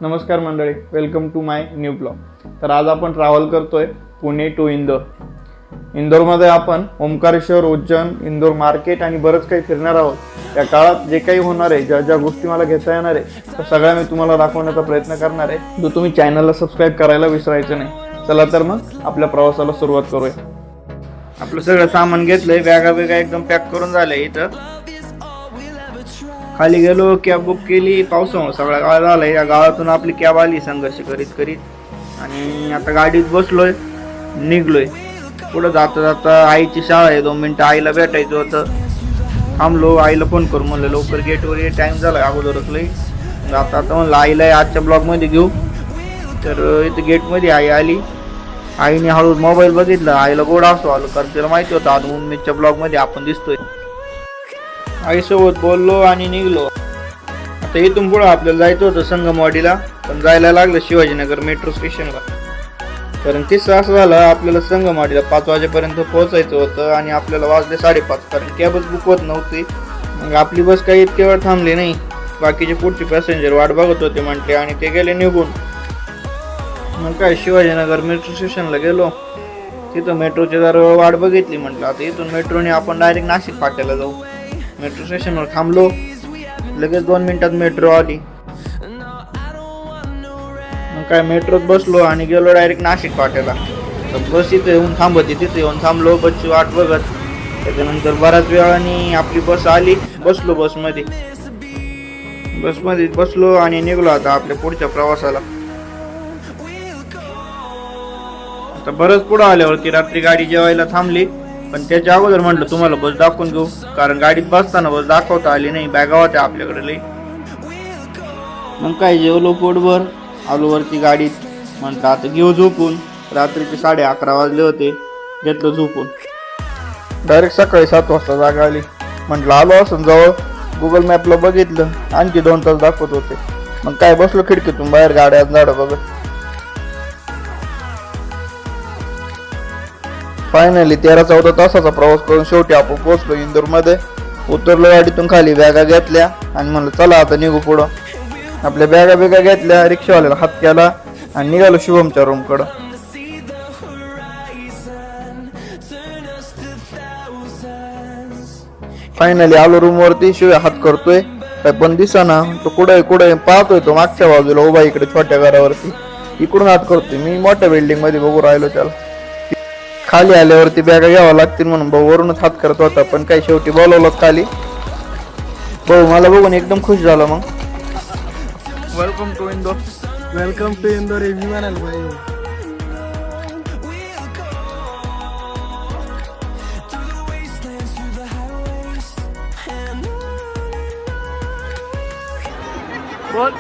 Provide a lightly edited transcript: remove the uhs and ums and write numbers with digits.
नमस्कार मंडळी, welcome to my new blog. तर आज आपण ट्रॅव्हल करतोय पुणे टू इंदोर. इंदोरमध्ये आपण ओंकारेश्वर, उज्जैन, इंदोर मार्केट आणि बरंच काही फिरणार आहोत. त्या काळात जे काही होणार आहे, ज्या ज्या गोष्टी मला घेता येणार आहे, त्या सगळ्या मी तुम्हाला दाखवण्याचा प्रयत्न करणार आहे. तर तुम्ही चॅनलला सबस्क्राईब करायला विसरायचं नाही. चला तर मग आपल्या प्रवासाला सुरुवात करूया. आपलं सगळं सामान घेतलंय, बॅगा बिगा एकदम पॅक करून झालंय. इथं खाली गेलो, कॅब बुक केली. पावसामुळे सगळा गाळ झालाय. या गावातून आपली कॅब आली संघर्ष करीत करीत आणि आता गाडीत बसलोय, निघलोय. पुढे जाता जाता आईची शाळा आहे, 2 मिनिटं आईला भेटायचं होतं. थांबलो, आईला फोन करू म्हणलं लवकर गेटवर ये, टाइम झाला अगोदरच लई. आता म्हणलं आईला आजच्या ब्लॉगमध्ये घेऊ. तर इथं गेटमध्ये आई आली. आईने हळू मोबाईल बघितला. आईला गोड असतो आलो, कारण तिला माहिती होतं आज उन्मीच्या ब्लॉगमध्ये आपण दिसतोय. आईसोबत बोललो आणि निघलो. आता इथून पुढं आपल्याला जायचं होतं संगमवाडीला, पण जायला लागलं शिवाजीनगर मेट्रो स्टेशनला. कारण किस्सा असं झाला, आपल्याला संगमवाडीला 5 वाजेपर्यंत पोहोचायचं होतं आणि आपल्याला वाजले 5:30, कारण कॅबच बुक होत नव्हती. मग आपली बस काही इतके वेळ थांबली नाही. बाकीचे पुढचे पॅसेंजर वाट बघत होते म्हटले आणि ते गेले निघून. मग काय शिवाजीनगर मेट्रो स्टेशनला गेलो. तिथं मेट्रोची जर वाट बघितली. म्हटलं आता इथून मेट्रोने आपण डायरेक्ट नाशिक फाट्याला जाऊ. मेट्रो स्टेशनवर थांबलो. लगेच 2 मिनिटात मेट्रो आली. मग काय मेट्रोत बसलो आणि गेलो डायरेक्ट नाशिक फाट्याला. तर बस इथे येऊन थांबते, तिथे येऊन थांबलो बसची वाट बघत. त्याच्यानंतर बऱ्याच वेळाने आपली बस आली. बसलो बसमध्ये बसलो आणि निघलो आता आपल्या पुढच्या प्रवासाला. आता बरंच पुढं आल्यावरती रात्री गाडी जेवायला थांबली. पण त्याच्या अगोदर म्हटलं तुम्हाला बस दाखवून घेऊ, कारण गाडीत बसताना बस दाखवता आली नाही, बॅगा होत्या आपल्याकडे लई. मग काय जेवलो पोटभर, आलो वरती गाडीत. म्हटलं आता घेऊ झोपून. रात्रीचे 11:30 वाजले होते. घेतलं झोपून. डायरेक्ट सकाळी 7 वाजता जागा आली. म्हटलं आलो असं जवळ. गुगल मॅपला बघितलं, आणखी 2 तास दाखवत होते. मग काय बसलो खिडकीतून बाहेर गाड्या झाडं बघत. फायनली 13-14 तासाचा प्रवास करून शेवटी आपण पोहोचलो इंदोरमध्ये. उतरलो गाडीतून खाली, बॅगा घेतल्या आणि म्हणलं चला आता निघू पुढं. आपल्या बॅगा बिगा घेतल्या, रिक्षावाल्याला हात केला आणि निघालो शुभमच्या रूमकडं. फायनली आलो रूमवरती. शिवाय हात करतोय, काय पण दिसाना. तो कुठे पाहतोय, तो मागच्या बाजूला उभा इकडे छोट्या घरावरती. इकडून हात करतोय. मी मोठ्या बिल्डिंग मध्ये बघू राहिलो त्याला. खाली आल्यावरती बॅगा घ्यावा लागतील म्हणून भाऊ वरूनच हात करत होता. पण काही शेवटी बोलवलं खाली. भाऊ मला बघून एकदम खुश झाला. मग welcome to Indore. Welcome to Indore. मी म्हणाल भाई बोल.